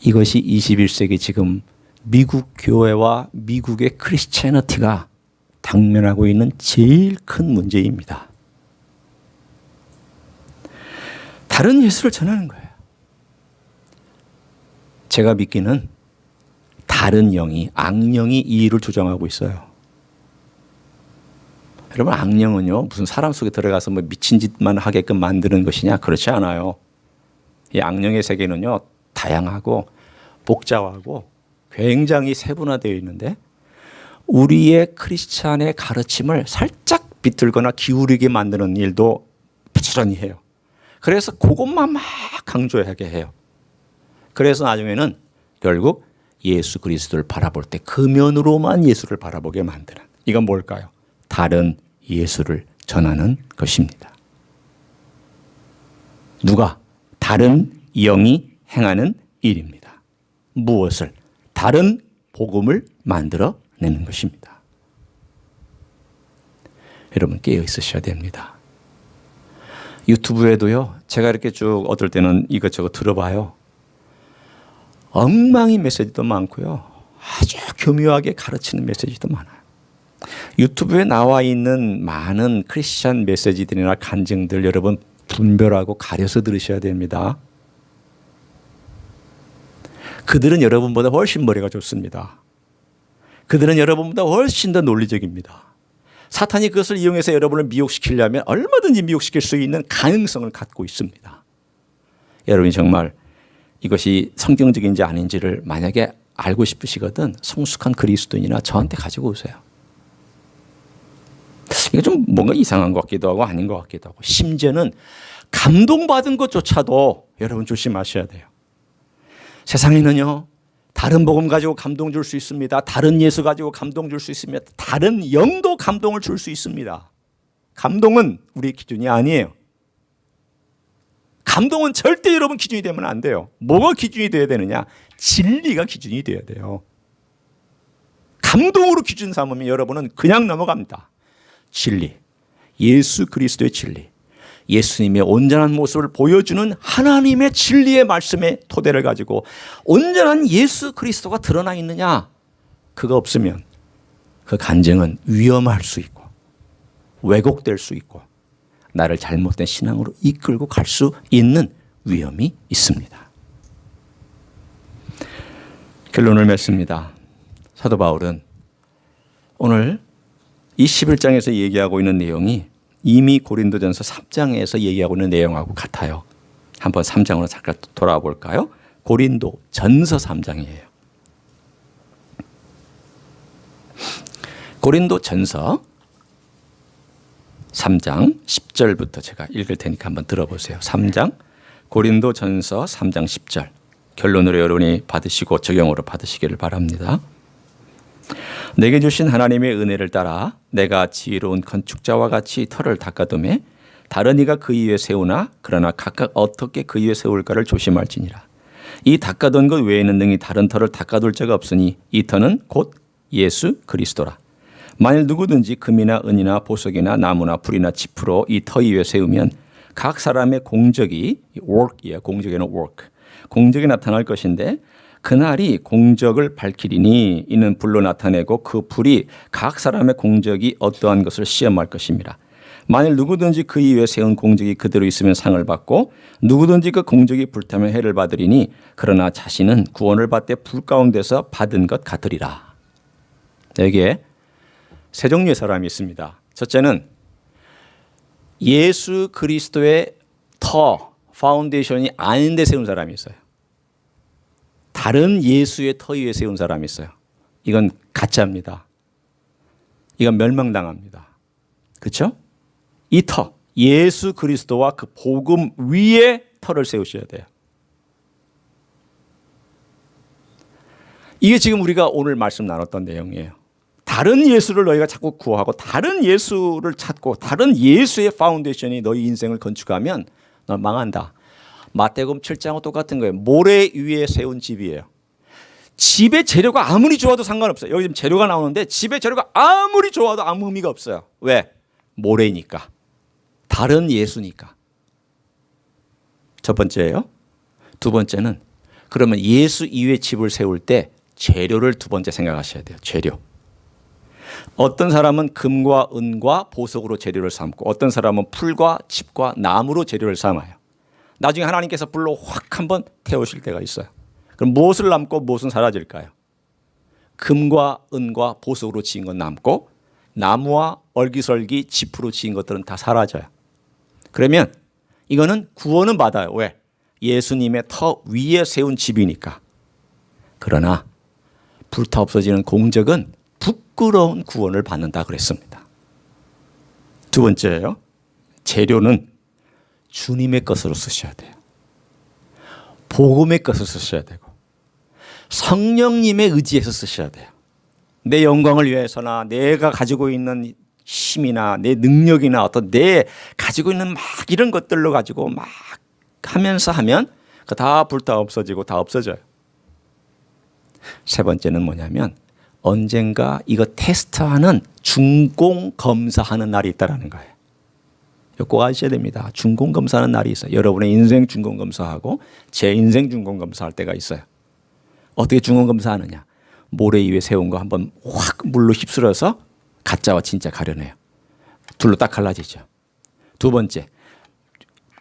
이것이 21세기 지금 미국 교회와 미국의 크리스채너티가 당면하고 있는 제일 큰 문제입니다. 다른 예수를 전하는 거예요. 제가 믿기는 다른 영이, 악령이 이 일을 조장하고 있어요. 여러분 악령은요 무슨 사람 속에 들어가서 뭐 미친 짓만 하게끔 만드는 것이냐? 그렇지 않아요. 이 악령의 세계는요 다양하고 복잡하고 굉장히 세분화되어 있는데 우리의 크리스찬의 가르침을 살짝 비틀거나 기울이게 만드는 일도 부지런히 해요. 그래서 그것만 막 강조하게 해요. 그래서 나중에는 결국 예수 그리스도를 바라볼 때 그 면으로만 예수를 바라보게 만드는, 이건 뭘까요? 다른 예수를 전하는 것입니다. 누가? 다른 영이 행하는 일입니다. 무엇을? 다른 복음을 만들어내는 것입니다. 여러분 깨어 있으셔야 됩니다. 유튜브에도요 제가 이렇게 쭉 어떨 때는 이것저것 들어봐요. 엉망이 메시지도 많고요 아주 교묘하게 가르치는 메시지도 많아요. 유튜브에 나와 있는 많은 크리스찬 메시지들이나 간증들 여러분 분별하고 가려서 들으셔야 됩니다. 그들은 여러분보다 훨씬 머리가 좋습니다. 그들은 여러분보다 훨씬 더 논리적입니다. 사탄이 그것을 이용해서 여러분을 미혹시키려면 얼마든지 미혹시킬 수 있는 가능성을 갖고 있습니다. 여러분이 정말 이것이 성경적인지 아닌지를 만약에 알고 싶으시거든 성숙한 그리스도인이나 저한테 가지고 오세요. 이게 좀 뭔가 이상한 것 같기도 하고 아닌 것 같기도 하고 심지어는 감동받은 것조차도 여러분 조심하셔야 돼요. 세상에는요 다른 복음 가지고 감동 줄 수 있습니다. 다른 예수 가지고 감동 줄 수 있습니다. 다른 영도 감동을 줄 수 있습니다. 감동은 우리 기준이 아니에요. 감동은 절대 여러분 기준이 되면 안 돼요. 뭐가 기준이 돼야 되느냐? 진리가 기준이 돼야 돼요. 감동으로 기준 삼으면 여러분은 그냥 넘어갑니다. 진리, 예수 그리스도의 진리, 예수님의 온전한 모습을 보여주는 하나님의 진리의 말씀의 토대를 가지고 온전한 예수 그리스도가 드러나 있느냐? 그거 없으면 그 간증은 위험할 수 있고 왜곡될 수 있고 나를 잘못된 신앙으로 이끌고 갈 수 있는 위험이 있습니다. 결론을 맺습니다. 사도 바울은 오늘 이 11장에서 얘기하고 있는 내용이 이미 고린도전서 3장에서 얘기하고 있는 내용하고 같아요. 한번 3장으로 잠깐 돌아와 볼까요? 고린도전서 3장이에요. 고린도전서 3장 10절부터 제가 읽을 테니까 한번 들어보세요. 3장 고린도전서 3장 10절 결론으로 여러분이 받으시고 적용으로 받으시기를 바랍니다. 내게 주신 하나님의 은혜를 따라 내가 지혜로운 건축자와 같이 터를 닦아두매 다른 이가 그 위에 세우나 그러나 각각 어떻게 그 위에 세울까를 조심할지니라. 이 닦아둔 것 외에는 능히 다른 터를 닦아둘 자가 없으니 이 터는 곧 예수 그리스도라. 만일 누구든지 금이나 은이나 보석이나 나무나 풀이나 짚으로 이 터 위에 세우면 각 사람의 공적이 work이에요. 공적에는 work. 공적이 나타날 것인데 그날이 공적을 밝히리니 이는 불로 나타내고 그 불이 각 사람의 공적이 어떠한 것을 시험할 것입니다. 만일 누구든지 그 위에 세운 공적이 그대로 있으면 상을 받고 누구든지 그 공적이 불타면 해를 받으리니 그러나 자신은 구원을 받되 불 가운데서 받은 것 같으리라. 여기에 세 종류의 사람이 있습니다. 첫째는 예수 그리스도의 터, 파운데이션이 아닌 데 세운 사람이 있어요. 다른 예수의 터 위에 세운 사람이 있어요. 이건 가짜입니다. 이건 멸망당합니다. 그렇죠? 이 터, 예수 그리스도와 그 복음 위에 터를 세우셔야 돼요. 이게 지금 우리가 오늘 말씀 나눴던 내용이에요. 다른 예수를 너희가 자꾸 구하고 다른 예수를 찾고 다른 예수의 파운데이션이 너희 인생을 건축하면 너 망한다. 마태복음 7장과 똑같은 거예요. 모래 위에 세운 집이에요. 집의 재료가 아무리 좋아도 상관없어요. 여기 지금 재료가 나오는데 집의 재료가 아무리 좋아도 아무 의미가 없어요. 왜? 모래니까. 다른 예수니까. 첫 번째예요. 두 번째는 그러면 예수 이외의 집을 세울 때 재료를 두 번째 생각하셔야 돼요. 재료. 어떤 사람은 금과 은과 보석으로 재료를 삼고 어떤 사람은 풀과 칩과 나무로 재료를 삼아요. 나중에 하나님께서 불로 확 한번 태우실 때가 있어요. 그럼 무엇을 남고 무엇은 사라질까요? 금과 은과 보석으로 지은 건 남고 나무와 얼기설기 지프로 지은 것들은 다 사라져요. 그러면 이거는 구원은 받아요. 왜? 예수님의 터 위에 세운 집이니까. 그러나 불타 없어지는 공적은 부끄러운 구원을 받는다 그랬습니다. 두 번째예요. 재료는 주님의 것으로 쓰셔야 돼요. 복음의 것을 쓰셔야 되고 성령님의 의지에서 쓰셔야 돼요. 내 영광을 위해서나 내가 가지고 있는 힘이나 내 능력이나 어떤 내 가지고 있는 막 이런 것들로 가지고 막 하면서 하면 그 다 불타 없어지고 다 없어져요. 세 번째는 뭐냐면 언젠가 이거 테스트하는 준공 검사하는 날이 있다라는 거예요. 꼭 아셔야 됩니다. 준공 검사하는 날이 있어요. 여러분의 인생 준공 검사하고 제 인생 준공 검사할 때가 있어요. 어떻게 준공 검사하느냐? 모래 위에 세운 거 한번 확 물로 휩쓸어서 가짜와 진짜 가려내요. 둘로 딱 갈라지죠. 두 번째,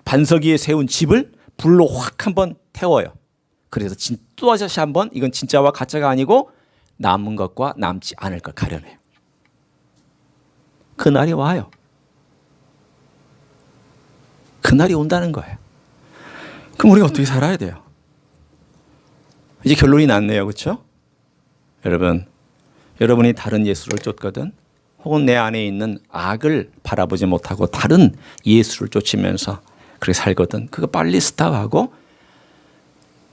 반석 위에 세운 집을 불로 확 한번 태워요. 그래서 또 다시 한번 이건 진짜와 가짜가 아니고 남은 것과 남지 않을 걸 가려내요. 그날이 와요. 그날이 온다는 거예요. 그럼 우리가 어떻게 살아야 돼요? 이제 결론이 났네요. 그렇죠? 여러분이 다른 예수를 쫓거든 혹은 내 안에 있는 악을 바라보지 못하고 다른 예수를 쫓으면서 그렇게 살거든 그거 빨리 스탑하고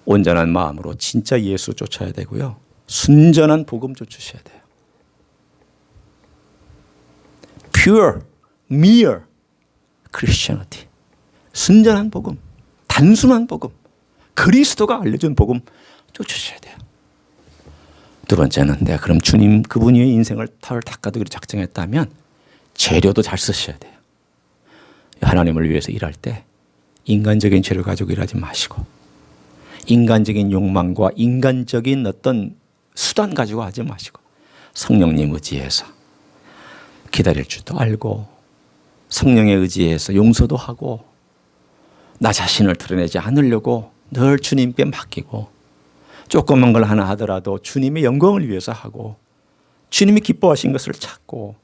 온전한 마음으로 진짜 예수 쫓아야 되고요. 순전한 복음 쫓으셔야 돼요. Pure, mere Christianity. 순전한 복음, 단순한 복음, 그리스도가 알려준 복음 쫓으셔야 돼요. 두 번째는 내가 그럼 주님 그분의 인생을 털 닦아두기로 작정했다면 재료도 잘 쓰셔야 돼요. 하나님을 위해서 일할 때 인간적인 죄를 가지고 일하지 마시고 인간적인 욕망과 인간적인 어떤 수단 가지고 하지 마시고 성령님 의지해서 기다릴 줄도 알고 성령에 의지해서 용서도 하고 나 자신을 드러내지 않으려고 늘 주님께 맡기고 조그만 걸 하나 하더라도 주님의 영광을 위해서 하고 주님이 기뻐하신 것을 찾고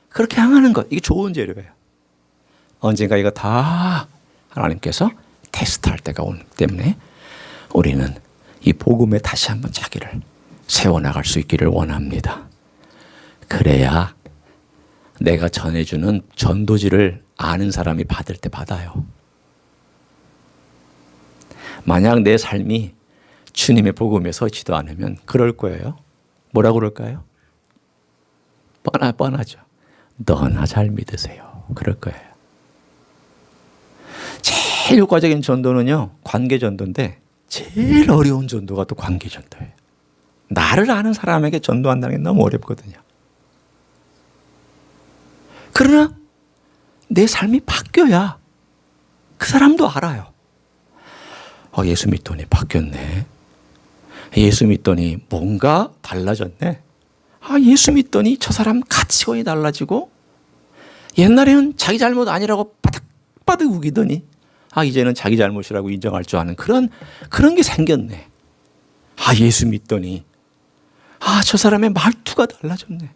그렇게 향하는 것, 이게 좋은 재료예요. 언젠가 이거 다 하나님께서 테스트할 때가 오기 때문에 우리는 이 복음에 다시 한번 자기를 세워나갈 수 있기를 원합니다. 그래야 내가 전해주는 전도지를 아는 사람이 받을 때 받아요. 만약 내 삶이 주님의 복음에 서지도 않으면 그럴 거예요. 뭐라고 그럴까요? 뻔하죠. 너나 잘 믿으세요. 그럴 거예요. 제일 효과적인 전도는요, 관계 전도인데 제일 어려운 전도가 또 관계 전도예요. 나를 아는 사람에게 전도한다는 게 너무 어렵거든요. 그러나 내 삶이 바뀌어야 그 사람도 알아요. 예수 믿더니 바뀌었네. 예수 믿더니 뭔가 달라졌네. 예수 믿더니 저 사람 가치관이 달라지고 옛날에는 자기 잘못 아니라고 바득바득 우기더니 이제는 자기 잘못이라고 인정할 줄 아는 그런 게 생겼네. 예수 믿더니 저 사람의 말투가 달라졌네.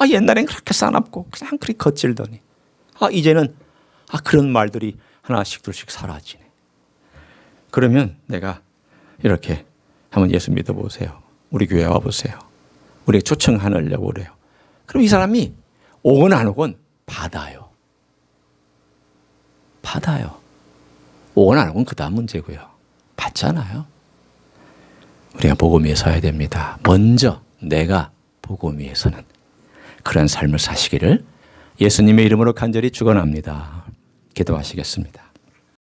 옛날엔 그렇게 싸납고 그냥 그렇게 거칠더니 이제는 그런 말들이 하나씩 둘씩 사라지네. 그러면 내가 이렇게 한번 예수 믿어보세요. 우리 교회 와보세요. 우리에게 초청하려고 그래요. 그럼 이 사람이 오건 안 오건 받아요. 오건 안 오건 그 다음 문제고요. 받잖아요. 우리가 복음 위에 서야 됩니다. 먼저 내가 복음 위에 서는 그런 삶을 사시기를 예수님의 이름으로 간절히 축원합니다. 기도하시겠습니다.